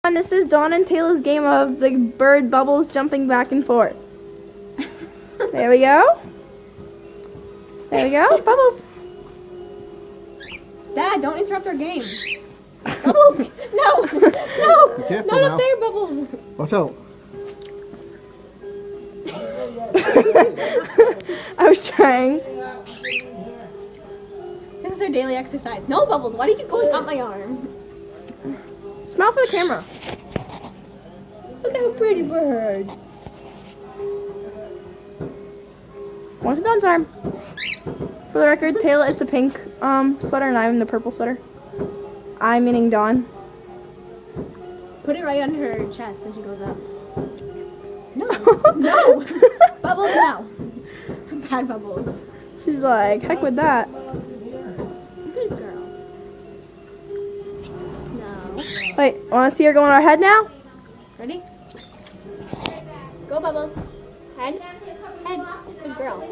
And this is Dawn and Taylor's game of the bird bubbles jumping back and forth. There we go. There we go. Bubbles. Dad, don't interrupt our game. Bubbles! No! No! Not up there, Bubbles! Watch out. I was trying. This is our daily exercise. No, Bubbles, why do you keep going up my arm? Smile for the camera. Look at how pretty bird. One to Dawn's arm. For the record, Taylor is the pink sweater and I'm the purple sweater. I meaning Dawn. Put it right under her chest and she goes up. No! No! Bubbles, no! Bad Bubbles. She's like, heck with that. Good girl. No. Wait, wanna see her go on our head now? Ready? Go, Bubbles. Head. Head. Good girl.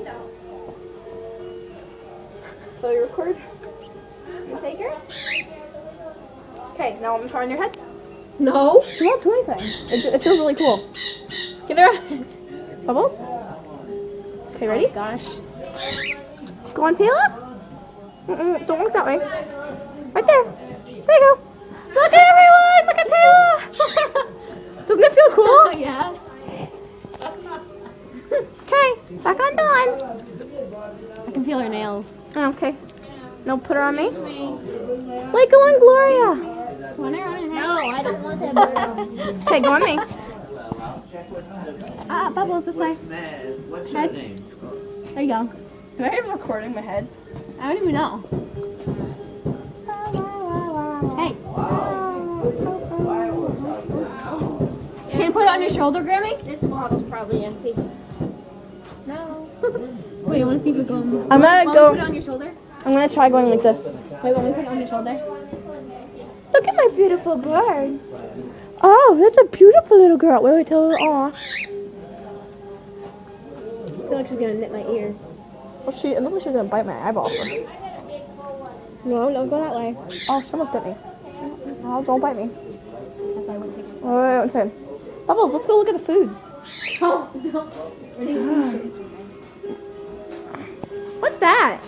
So you record? You take her? Okay, now I'm trying your head. No. She won't do anything. It feels really cool. Get her. Bubbles? Okay, ready? Gosh. Go on, Taylor. Don't look that way. Right there. There you go. Look at everyone! Look at Taylor! Doesn't it feel cool? Yes. Okay, back on Dawn. I can feel her nails. Okay. No, put her on me. Wait, go on Gloria. Want her on her head? No, I don't want that bird on. Okay, go on me. Bubbles, this way. What's Head. name? There you go. Am I even recording my head? I don't even know. Hey. Can you put it on your shoulder, Grammy? This bottle's probably empty. No. Wait, I want to see if it goes. I'm gonna Put it go. on your shoulder. I'm gonna try going like this. Wait, want me to put it on your shoulder? Look at my beautiful bird. Oh, that's a beautiful little girl. Wait, tell her. Aw. I feel like she's gonna nip my ear. Well, it looks like she's gonna bite my eyeball. No, don't go that way. Oh, she almost bit me. Oh, don't bite me. That's why I wouldn't take it. Wait, one second. Bubbles, let's go look at the food. Oh, don't. What's that?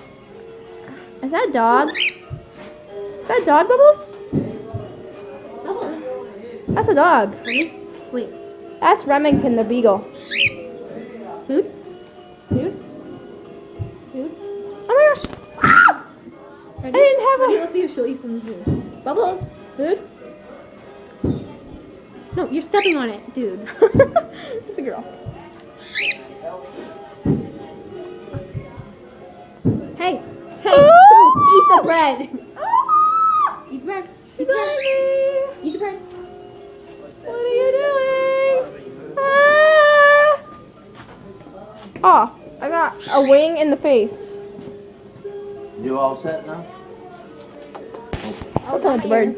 Is that a dog? Is that a dog, Bubbles? Bubbles. That's a dog. Ready? Wait. That's Remington the beagle. Food? Food? Food? Oh my gosh! Ah! Ready? I didn't have Ready? a. Let's see if she'll eat some food. Bubbles. Food? No, you're stepping on it, dude. It's a girl. Hey. Hey. Food. Eat the bread. Eat the bread. She's on me. Eat the bread. What are you doing? Ah! Oh, I got a wing in the face. You all set now? I'll tell it's a bird.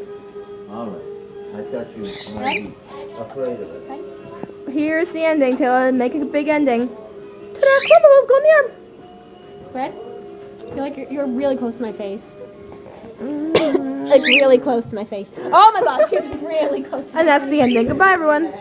All right. I thought you might be afraid of it. Here's the ending, Taylor. Make a big ending. Ta-da! Come on, Bubbles, go in the arm. Bread? I feel like you're really close to my face. Like really close to my face. Oh my gosh, she's really close to my And that's the ending. Goodbye, everyone.